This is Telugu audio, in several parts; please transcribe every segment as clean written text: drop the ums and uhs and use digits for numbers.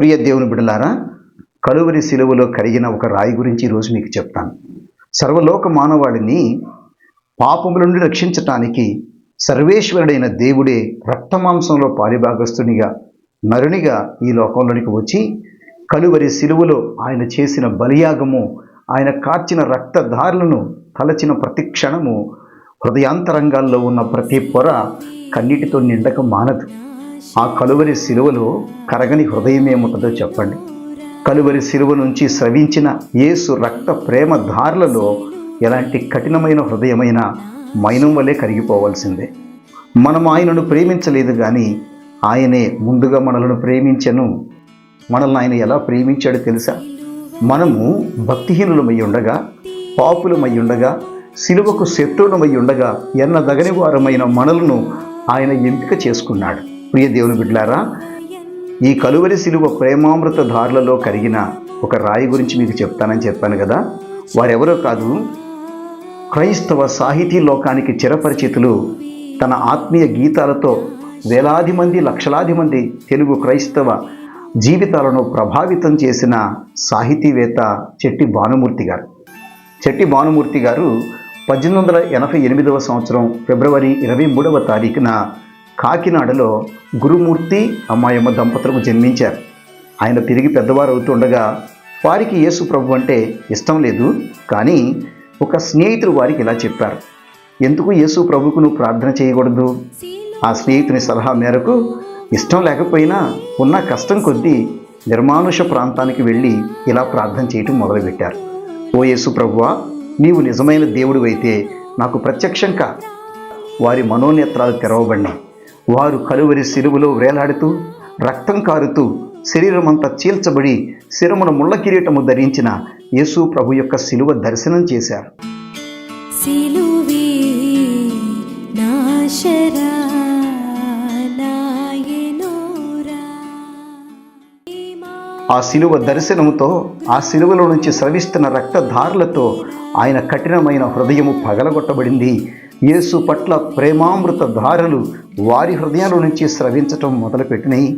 ప్రియ దేవుని బిడ్డలారా, కలువరి శిలువలో కరిగిన ఒక రాయి గురించి ఈరోజు మీకు చెప్తాను. సర్వలోక మానవాళిని పాపముల నుండి రక్షించటానికి సర్వేశ్వరుడైన దేవుడే రక్తమాంసంలో పాలిభాగస్తునిగా నరునిగా ఈ లోకంలోనికి వచ్చి కలువరి శిలువలో ఆయన చేసిన బలియాగము, ఆయన కార్చిన రక్తధారలను తలచిన ప్రతి క్షణము హృదయాంతరంగాల్లో ఉన్న ప్రతి పొర కన్నీటితో నిండక మానదు. ఆ కలువరి శిలువలో కరగని హృదయం ఏముంటుందో చెప్పండి. కలువరి శిలువ నుంచి స్రవించిన యేసు రక్త ప్రేమ ధారలలో ఎలాంటి కఠినమైన హృదయమైన మైనం వలె కరిగిపోవాల్సిందే. మనం ఆయనను ప్రేమించలేదు కానీ ఆయనే ముందుగా మనలను ప్రేమించెను. మనల్ని ఆయన ఎలా ప్రేమించాడో తెలుసా? మనము భక్తిహీనులమై ఉండగా, పాపులమై ఉండగా, శిలువకు శత్రువులమై ఉండగా ఎన్నదగని వారమైన మనలను ఆయన ఎంపిక చేసుకున్నాడు. ప్రియ దేవుని బిడ్డలారా, ఈ కలువరి శిలువ ప్రేమామృత ధారలలో కరిగిన ఒక రాయి గురించి మీకు చెప్తానని చెప్పాను కదా. వారెవరో కాదు, క్రైస్తవ సాహితీ లోకానికి చిరపరిచితులు, తన ఆత్మీయ గీతాలతో వేలాది మంది లక్షలాది మంది తెలుగు క్రైస్తవ జీవితాలను ప్రభావితం చేసిన సాహితీవేత్త చెట్టి భానుమూర్తి గారు. చెట్టి భానుమూర్తి గారు 1888 సంవత్సరం ఫిబ్రవరి 23వ తారీఖున కాకినాడలో గురుమూర్తి అమ్మాయమ్మ దంపతులకు జన్మించారు. ఆయన తిరిగి పెద్దవారు అవుతుండగా వారికి యేసు ప్రభు అంటే ఇష్టం లేదు. కానీ ఒక స్నేహితుడు వారికి ఇలా చెప్పారు, ఎందుకు యేసు ప్రభుకు నువ్వు ప్రార్థన చేయకూడదు? ఆ స్నేహితుని సలహా మేరకు ఇష్టం లేకపోయినా ఉన్న కష్టం కొద్దీ నిర్మానుష ప్రాంతానికి వెళ్ళి ఇలా ప్రార్థన చేయటం మొదలుపెట్టారు. ఓ యేసు ప్రభువా, నీవు నిజమైన దేవుడు అయితే నాకు ప్రత్యక్షంగా. వారి మనోనేత్రాలు తెరవబడినాయి. వారు కలువరి శిలువలో వేలాడుతూ, రక్తం కారుతూ, శరీరమంతా చీల్చబడి శిరమున ముళ్ళ కిరీటము ధరించిన యేసు ప్రభు యొక్క శిలువ దర్శనం చేశారు. ఆ శిలువ దర్శనముతో, ఆ శిలువలో నుంచి స్రవిస్తున్న రక్తధారలతో ఆయన కఠినమైన హృదయము పగలగొట్టబడింది. యేసు పట్ల ప్రేమామృత ధారలు వారి హృదయాల నుంచి స్రవించటం మొదలుపెట్టినాయి.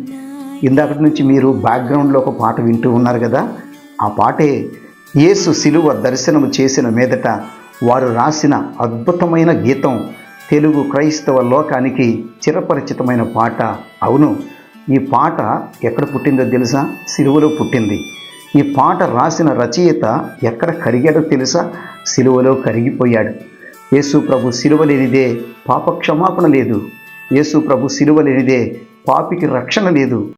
ఇందాకటి నుంచి మీరు బ్యాక్గ్రౌండ్లో ఒక పాట వింటూ ఉన్నారు కదా. ఆ పాటే యేసు శిలువ దర్శనము చేసిన మీదట వారు రాసిన అద్భుతమైన గీతం. తెలుగు క్రైస్తవ లోకానికి చిరపరిచితమైన పాట. అవును, ఈ పాట ఎక్కడ పుట్టిందో తెలుసా? శిలువలో పుట్టింది. ఈ పాట రాసిన రచయిత ఎక్కడ కరిగాడో తెలుసా? శిలువలో కరిగిపోయాడు. యేసు ప్రభు శిలువ లేనిదే పాప క్షమాపణ లేదు. యేసు ప్రభు శిలువ లేనిదే పాపికి రక్షణ లేదు.